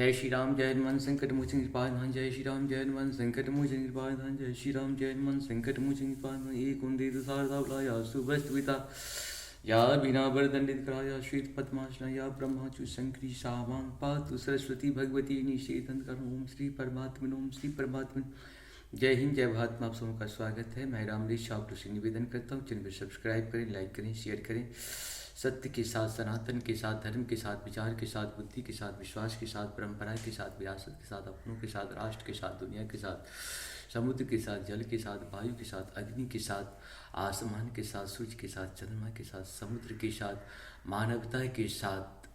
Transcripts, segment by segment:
जय श्री राम जय हनुमान संकट मोचन कृपाधान। जय श्री राम जय हनुमान संकट मोचन कृपाधान। जय श्री राम जय हनुमान संकट मोचन कृपाधान। एक कुंदे शारदा सुभस्तविता या बिना वरदंडित कराया श्वेत पद्मासना या ब्रह्माचु शंकरी शावां पातु सरस्वती भगवती निषेधन करो। ओम श्री परमात्मन ओम श्री परमात्मन। जय हिंद जय भारत में आप सबों का स्वागत है। मैं रामरेश आप से निवेदन करता हूँ, चैनल को सब्सक्राइब करें, लाइक करें, शेयर करें। सत्य के साथ, सनातन के साथ, धर्म के साथ, विचार के साथ, बुद्धि के साथ, विश्वास के साथ, परंपरा के साथ, विरासत के साथ, अपनों के साथ, राष्ट्र के साथ, दुनिया के साथ, समुद्र के साथ, जल के साथ, वायु के साथ, अग्नि के साथ, आसमान के साथ, सूर्य के साथ, चंद्रमा के साथ, समुद्र के साथ, मानवता के साथ,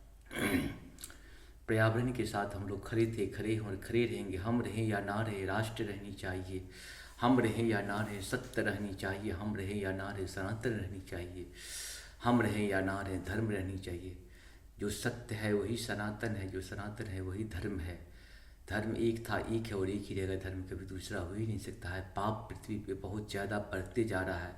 पर्यावरण के साथ हम लोग खड़े थे, खड़े और खड़े रहेंगे। हम रहें या ना रहे, राष्ट्र रहनी चाहिए। हम रहें या ना रहे, सत्य रहनी चाहिए। हम रहें या ना रहे, सनातन रहनी चाहिए। हम रहें या ना रहें, धर्म रहनी चाहिए। जो सत्य है वही सनातन है, जो सनातन है वही धर्म है। धर्म एक था, एक है और एक ही रहेगा। धर्म कभी दूसरा हो ही नहीं सकता है। पाप पृथ्वी पे बहुत ज़्यादा बढ़ते जा रहा है।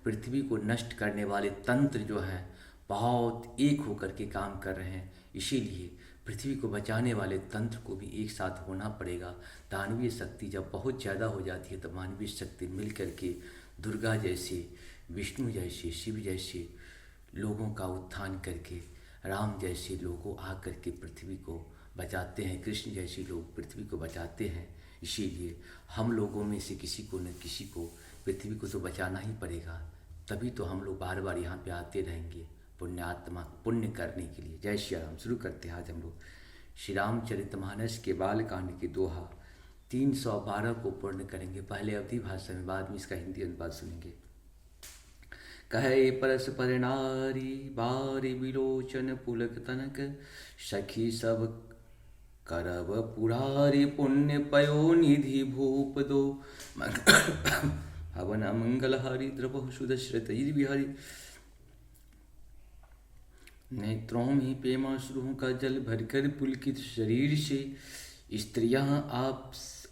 पृथ्वी को नष्ट करने वाले तंत्र जो हैं बहुत एक होकर के काम कर रहे हैं। इसीलिए पृथ्वी को बचाने वाले तंत्र को भी एक साथ होना पड़ेगा। दानवीय शक्ति जब बहुत ज़्यादा हो जाती है तो मानवीय शक्ति मिल करके दुर्गा जैसे, विष्णु जैसे, शिव जैसे लोगों का उत्थान करके, राम जैसे लोगों आकर के पृथ्वी को बचाते हैं, कृष्ण जैसे लोग पृथ्वी को बचाते हैं। इसीलिए हम लोगों में से किसी को न किसी को पृथ्वी को तो बचाना ही पड़ेगा। तभी तो हम लोग बार बार यहाँ पे आते रहेंगे पुण्यात्मा पुण्य करने के लिए। जय श्री राम। शुरू करते हैं आज हम लोग श्री रामचरितमानस के बालकांड के दोहा 312 को पूर्ण करेंगे। पहले अवधि भाषा में, बाद में इसका हिंदी अनुवाद सुनेंगे। कहे परस्पर नारी बारी विलोचन पुलक तनक, सखी सब करब पुरारी पुण्य पयो निधि भूप दो। हवन मंगल हरि द्रवहु सुदशरथ बिहारी। नेत्रों में प्रेमाश्रुओं का जल भरकर पुलकित शरीर से स्त्रियां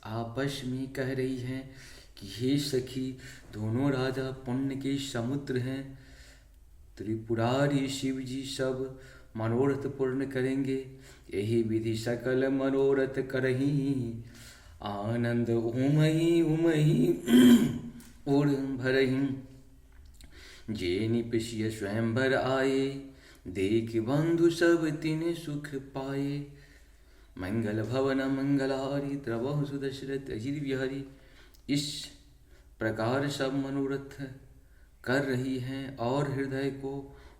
आपस में कह रही हैं कि हे सखी, दोनों राजा पुण्य के समुद्र हैं। त्रिपुरारी शिव जी सब मनोरथ पूर्ण करेंगे। यही विधि सकल मनोरथ करही। आनंद उमही उमही उड़ भरही। जे निपसिय स्वयंवर आए, देख बंधु सब तिन सुख पाए। मंगल भवन मंगलहारी द्रवहु सुदशरथ अजिर बिहारी। इस प्रकार सब मनोरथ कर रही हैं और हृदय को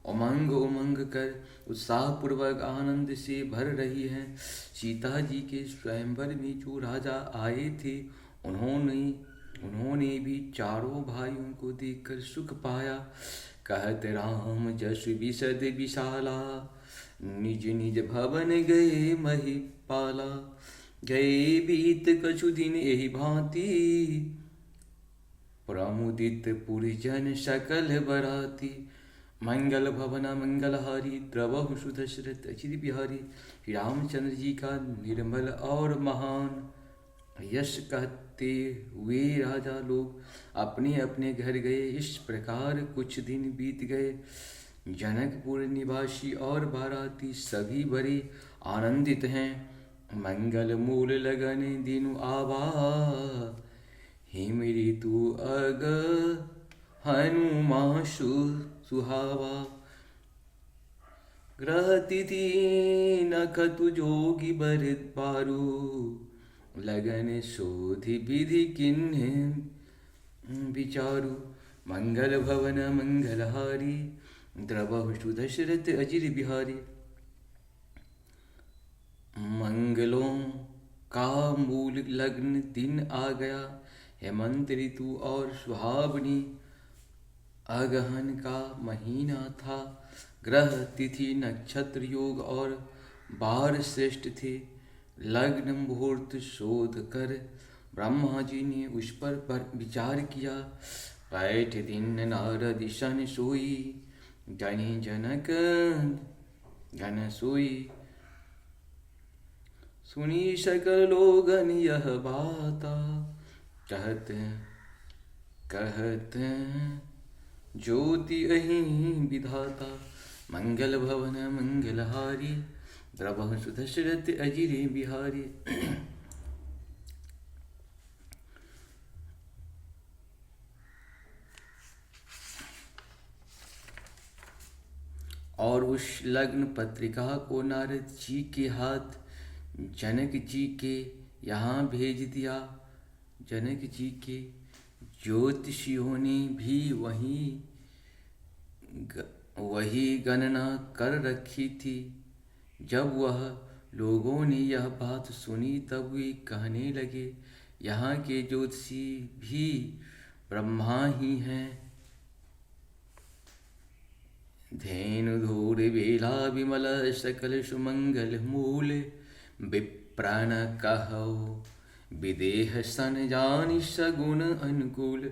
उमंग उमंग कर उत्साहपूर्वक आनंद से भर रही हैं। सीता जी के स्वयंवर में जो राजा आए थे उन्होंने भी चारों भाइयों को देखकर सुख पाया। कहत राम जसु विशद विशाला, निज निज भवन गए महिपाला। गए बीत कछु दिन यही भांति, प्रमुदित पुरजन सकल बराती। मंगल भवन मंगलहारी द्रवहु सुदशरथ अचिर बिहारी। रामचंद्र जी का निर्मल और महान यश कहते हुए राजा लोग अपने अपने घर गए। इस प्रकार कुछ दिन बीत गए। जनकपुर निवासी और बाराती सभी बड़े आनंदित हैं। मंगल मूल लगन दिनु आवा, हिम ऋतु अग हनुमा सुहावा। ग्रह तिथि नखतु जोगी बर पारू, लगन शोधि विधि किन्ह विचारु। मंगल भवन मंगलहारी, द्रवहु सुदशरथ अजिर बिहारी। मंगलों का मूल लग्न दिन आ गया। हेमंत ऋतु और सुहावनी अगहन का महीना था। ग्रह तिथि नक्षत्र योग और बार श्रेष्ठ थे। लग्न मुहूर्त शोध कर ब्रह्मा जी ने उस पर विचार किया। बैठ दिन नारद सन सोई, जनि जनक घन सोई। सुनी सकल लोगन यह बाता, कहत ज्योति अहीं विधाता। मंगल भवन मंगलहारी, द्रवहु सुदशरथ अजिरे बिहारी। और उस लग्न पत्रिका को नारद जी के हाथ जनक जी के यहाँ भेज दिया। जनक जी के ज्योतिषियों ने भी वही गणना कर रखी थी। जब वह लोगों ने यह बात सुनी तब वे कहने लगे, यहाँ के ज्योतिषी भी ब्रह्मा ही हैं। धेनु धूर बेला विमल सकल सुमंगल मूल, विप्रान कहो विदेह सन जानि सगुण अनुकूल।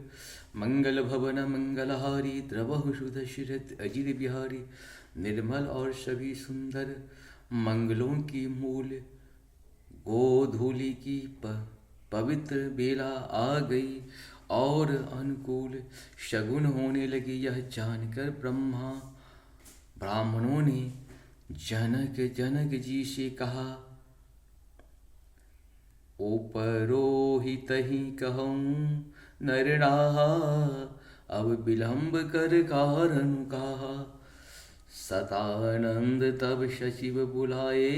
मंगल भवन मंगलहारी द्रवहु सुदशरथ अजिर बिहारी। निर्मल और सभी सुंदर मंगलों की मूल गोधूलि की पवित्र बेला आ गई और अनुकूल शगुन होने लगी। यह जानकर ब्राह्मणों ने जनक जी से कहा, उपरोहितहि कहूँ नरनाहा, अब विलंब कर कारण कहा। सतानंद तब सचिव बुलाए,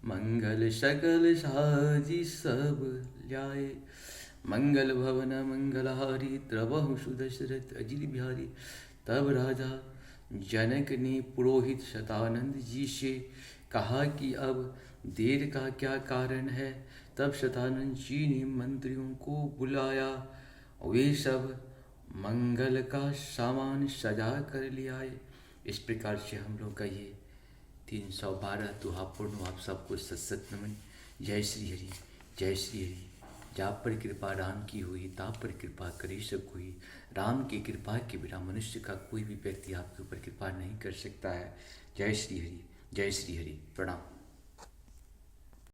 मंगल सकल साजी सब लाए। मंगल भवन मंगलहारी द्रवहु सुदशरथ अजिर बिहारी। तब राजा जनक ने पुरोहित शतानंद जी से कहा कि अब देर का क्या कारण है। तब शतानंद जी ने मंत्रियों को बुलाया। वे सब मंगल का सामान सजा कर ले आए। इस प्रकार से हम लोग का ये 312 दोहा पूर्ण। आप सबको सत नमन। जय श्री हरि, जय श्री हरि। जा पर कृपा राम की हुई, ता पर कृपा करे सब कोई। राम की कृपा के बिना मनुष्य का कोई भी व्यक्ति आपके ऊपर कृपा नहीं कर सकता है। जय श्री हरि, जय श्री हरि। प्रणाम।